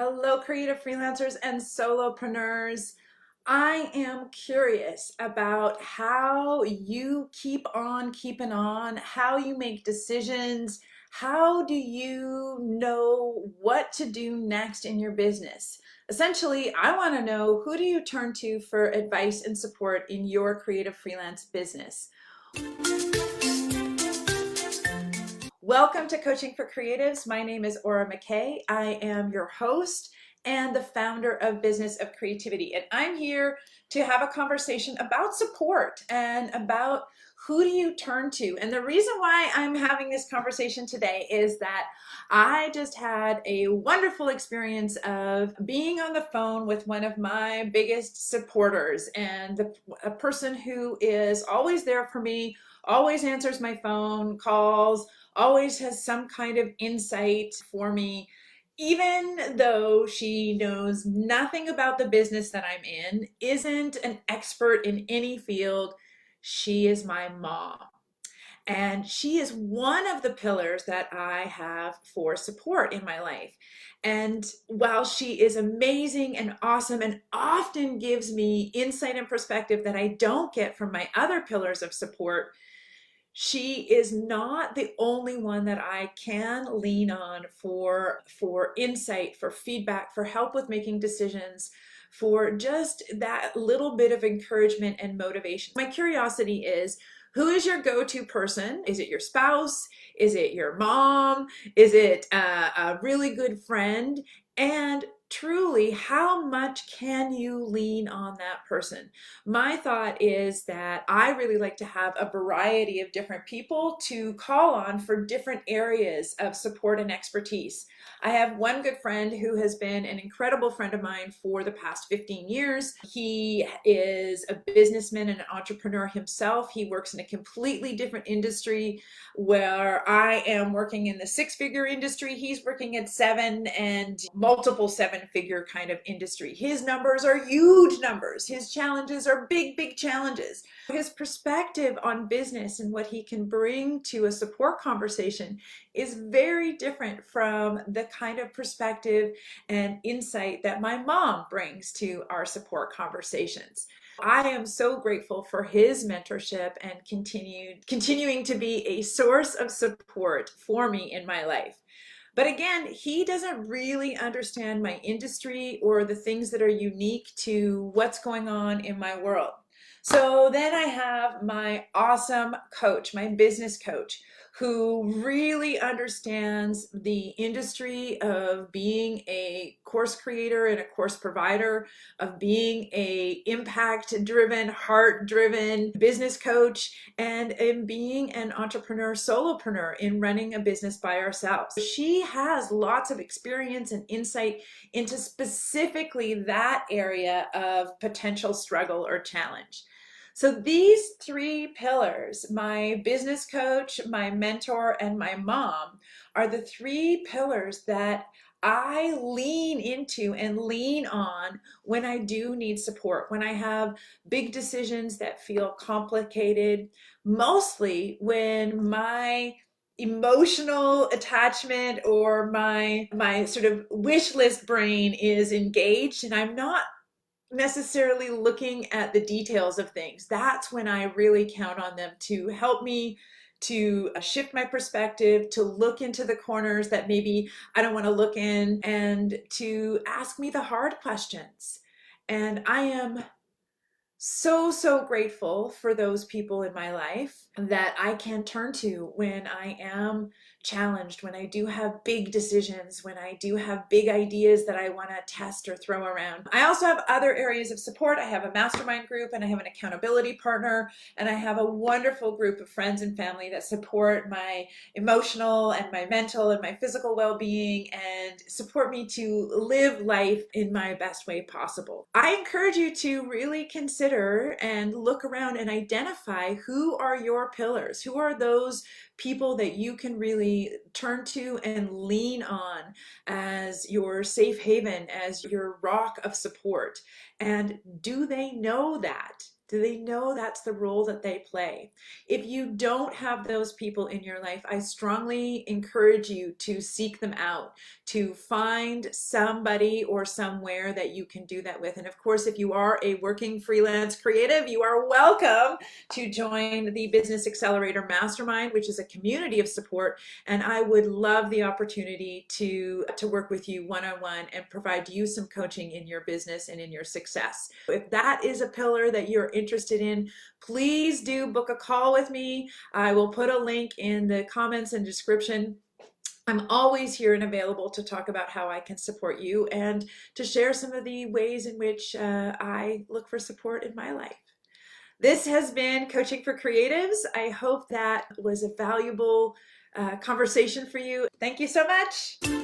Hello, creative freelancers and solopreneurs. I am curious about how you keep on keeping on, how you make decisions, how do you know what to do next in your business? Essentially, I want to know, who do you turn to for advice and support in your creative freelance business? Welcome to Coaching for Creatives. My name is McKay. I am your host and the founder of Business of Creativity. And I'm here to have a conversation about support and about who do you turn to. And the reason why I'm having this conversation today is that I just had a wonderful experience of being on the phone with one of my biggest supporters, and a person who is always there for me, always answers my phone calls, always has some kind of insight for me, even though she knows nothing about the business that I'm in, isn't an expert in any field. She is my mom. And she is one of the pillars that I have for support in my life. And while she is amazing and awesome and often gives me insight and perspective that I don't get from my other pillars of support, she is not the only one that I can lean on for insight, for feedback, for help with making decisions, for just that little bit of encouragement and motivation. My curiosity is, who is your go-to person? Is it your spouse? Is it your mom? Is it a really good friend? And truly, how much can you lean on that person? My thought is that I really like to have a variety of different people to call on for different areas of support and expertise. I have one good friend who has been an incredible friend of mine for the past 15 years. He is a businessman and an entrepreneur himself. He works in a completely different industry, where I am working in the six-figure industry. He's working at seven and multiple seven-figure kind of industry. His numbers are huge numbers. His challenges are big, big challenges. His perspective on business and what he can bring to a support conversation is very different from the kind of perspective and insight that my mom brings to our support conversations. I am so grateful for his mentorship and continuing to be a source of support for me in my life. But again, he doesn't really understand my industry or the things that are unique to what's going on in my world. So then I have my awesome coach, my business coach, who really understands the industry of being a course creator and a course provider, of being a impact-driven, heart-driven business coach, and in being an entrepreneur, solopreneur in running a business by ourselves. She has lots of experience and insight into specifically that area of potential struggle or challenge. So these three pillars, my business coach, my mentor, and my mom, are the three pillars that I lean into and lean on when I do need support, when I have big decisions that feel complicated, mostly when my emotional attachment or my sort of wish list brain is engaged and I'm not necessarily looking at the details of things. That's when I really count on them to help me to shift my perspective, to look into the corners that maybe I don't want to look in, and to ask me the hard questions. And I am so grateful for those people in my life that I can turn to when I am challenged, when I do have big decisions, when I do have big ideas that I want to test or throw around. I also have other areas of support. I have a mastermind group, and I have an accountability partner, and I have a wonderful group of friends and family that support my emotional and my mental and my physical well-being and support me to live life in my best way possible. I encourage you to really consider and look around and identify, who are your pillars? Who are those people that you can really turn to and lean on as your safe haven, as your rock of support? And do they know that? Do they know that's the role that they play? If you don't have those people in your life, I strongly encourage you to seek them out, to find somebody or somewhere that you can do that with. And of course, if you are a working freelance creative, you are welcome to join the Business Accelerator Mastermind, which is a community of support. And I would love the opportunity to work with you one-on-one and provide you some coaching in your business and in your success. If that is a pillar that you're interested in, please do book a call with me. I will put a link in the comments and description. I'm always here and available to talk about how I can support you and to share some of the ways in which I look for support in my life. This has been Coaching for Creatives. I hope that was a valuable conversation for you. Thank you so much.